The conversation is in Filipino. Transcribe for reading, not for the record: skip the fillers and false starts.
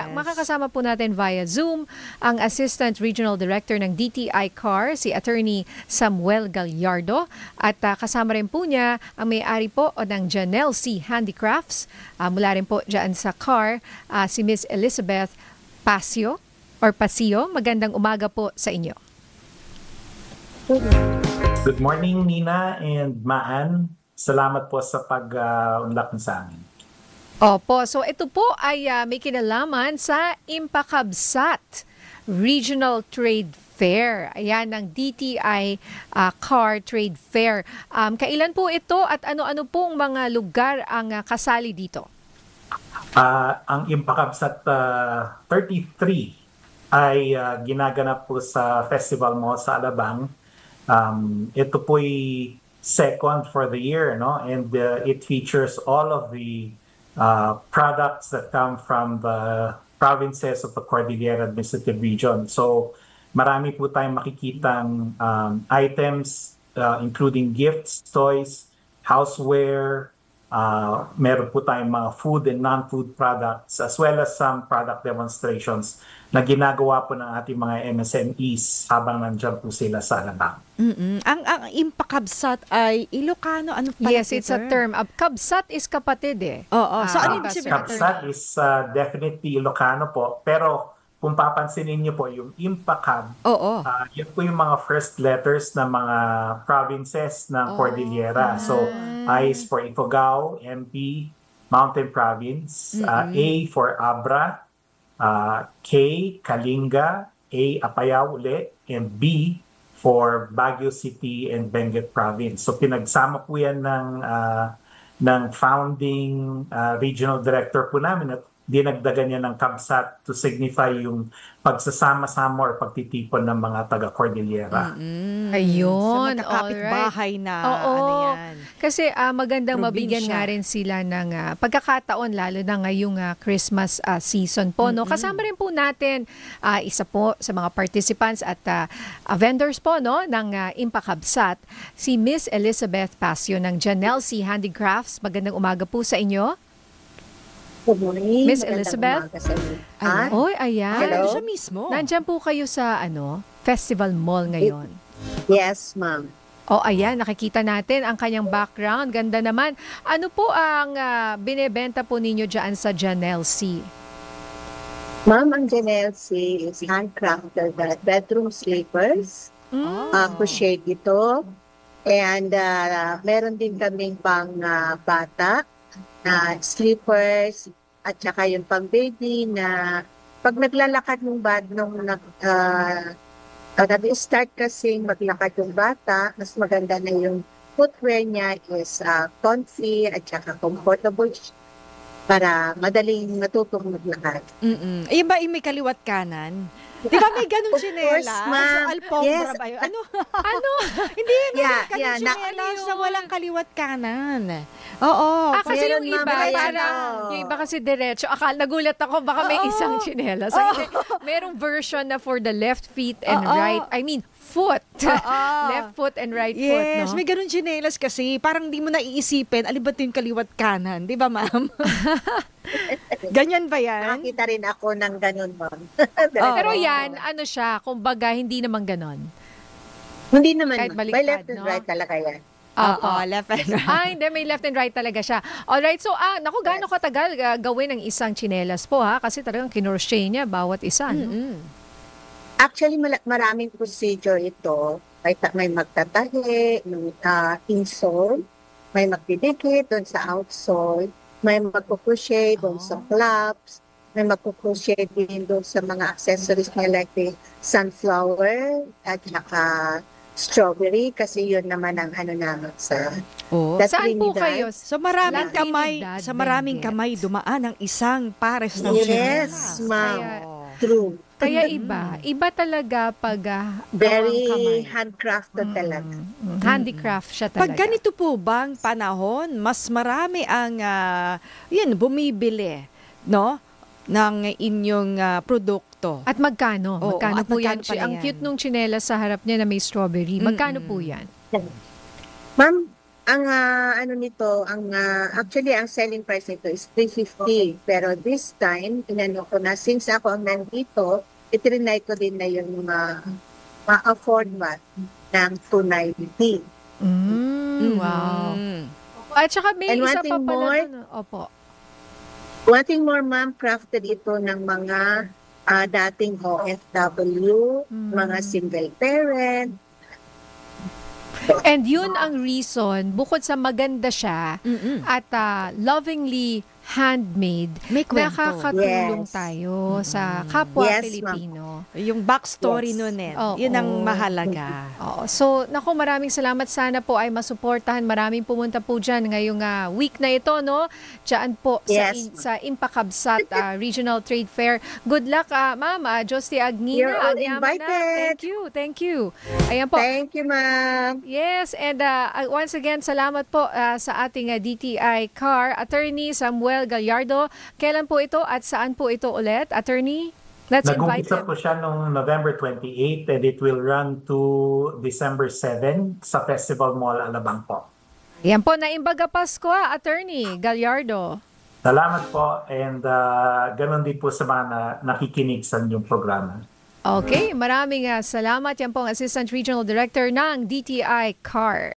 makakasama po natin via Zoom ang Assistant Regional Director ng DTI CAR, si Attorney Samuel Gallardo. At kasama rin po niya ang may-ari po ng Janelle C. Handicrafts. Mula rin po dyan sa CAR, si Miss Elizabeth Pasio. Magandang umaga po sa inyo. Good morning, Nina and Maan. Salamat po sa pag-unlock sa amin. Opo, so ito po ay may kinalaman sa Impakabsat Regional Trade Fair. Ayan, ng DTI CAR Trade Fair. Kailan po ito at ano-ano pong mga lugar ang kasali dito? Ang Impakabsat 33 ay ginaganap po sa Festival Mall sa Alabang. Ito po ay second for the year, no? And it features all of the products that come from the provinces of the Cordillera Administrative Region. So marami po tayong makikitang items including gifts, toys, houseware, meron po tayong mga food and non-food products as well as some product demonstrations na ginagawa po ng ating mga MSMEs habang nandiyan po sila sa Alabang. Ang Impakabsat ay Ilocano, ano pala? Yes, it's a term. Kabsat is kapatid eh. Oo. So ano ibig sabihin? Kabsat is definitely Ilocano po, pero kung papansinin niyo po yung Impakab, yun po yung mga first letters ng mga provinces ng Cordillera. So I is for Ifugao, MP, Mountain Province, A for Abra, K, Kalinga, A, Apayao uli, and B for Baguio City and Benguet Province. So pinagsama po yan ng founding regional director po namin at dinagdagan niya ng Kabsat to signify yung pagsasama-sama or pagtitipon ng mga taga-Cordillera. Ayun, so, magkakapit-bahay na. Oo. Ano yan? Kasi magandang mabigyan nga rin sila ng pagkakataon lalo na ngayong Christmas season po. No? Kasama rin po natin isa po sa mga participants at vendors po no, ng Impakabsat, si Miss Elizabeth Pasio ng Janelle C. Handicrafts. Magandang umaga po sa inyo. Good morning. Miss Elizabeth? Oy, ayan. Hello? Siya mismo. Nandiyan po kayo sa Festival Mall ngayon. Yes, ma'am. Ayan, nakikita natin ang kanyang background. Ganda naman. Ano po ang binebenta po ninyo dyan sa Janelle C? Ma'am, ang Janelle C is handcrafted bedroom sleepers. Crochet ito. And meron din kaming pang bata na sleepers at saka yung pang baby na pag naglalakad ng start kasi maglakad yung bata, mas maganda na yung footwear niya is comfy at saka comfortable para madaling matutong maglakad. Ayun ba yung may kaliwat kanan? Di ba may ganun tsinelas? Sa Alpombra ba yun? Ano? Hindi, may ganun tsinelas na walang kaliwat kanan. Oo. Kasi yung iba, parang, yung iba kasi diretso. Nagulat ako, baka may isang tsinelas. Merong version na for the left feet and right, foot. Left foot and right foot, no? Yes, may ganun tsinelas kasi. Parang di mo naiisipin, alin ba ito yung kaliwat kanan? Di ba, ma'am? Ganyan ba yan? Nakita rin ako ng ganun, ma'am. Pero yan, siya, kumbaga, hindi naman ganon. Hindi naman, kahit ma'am. baliktad, By left and no? right talaga yan. Left and right. Hindi, may left and right talaga siya. Alright, so, gaano katagal gawin ang isang tsinelas po, ha? Kasi talagang kinorchet niya bawat isa, no? Actually, maraming procedure ito. May magtatahi, may insole, may magdidikit doon sa outsole, may magkukrochet doon sa flaps, may magkukrochet din doon sa mga accessories niya like the sunflower at saka strawberry kasi yun naman ang naman sa Saan po kayo? So maraming kamay dumaan ang isang pares ng Yes, ma'am. True. Kaya iba talaga pag very handcrafted talaga. Handicraft siya talaga. Pag ganito po bang panahon, mas marami ang bumibili, no, ng inyong produkto. At magkano? Magkano po yan? Ang yan? cute nung tsinelas sa harap niya na may strawberry. Magkano po yan? Ma'am, Ang ano nito, actually ang selling price nito is 350. Pero this time, inano ko na, since ako ang nandito, itrinay ko din na yung ma-afford ba ng 290. Wow. At saka may And isa one pa thing pala more, dun. Opo. One thing more, ma'am, crafted ito ng mga dating OFW, mga single parent. And yun ang reason, bukod sa maganda siya at lovingly handmade, May kwento. nakakatulong Yes. tayo sa kapwa Yes, Pilipino. Yung backstory Yes. nun Oo. yun ang mahalaga. Oo. So, naku, maraming salamat. Sana po ay masuportahan. Maraming pumunta po dyan ngayong week na ito, no? Diyan po Yes. sa Impakabsat Regional Trade Fair. Good luck, Ma'am. Josti Agnina. You're all Anyaman na. invited. Thank you. Ayan po. Thank you, ma'am. Yes, and once again, salamat po sa ating DTI car, Attorney Samuel Gallardo. Kailan po ito at saan po ito ulit, Attorney? Let's invite Nag-umpisa him. po siya noong November 28 and it will run to December 7 sa Festival Mall Alabang po. Yan po, naimbaga Pasko, Attorney Gallardo. Salamat po and ganun din po sa mga nakikinig sa inyong programa. Okay, maraming salamat. Yan po ang Assistant Regional Director ng DTI CAR.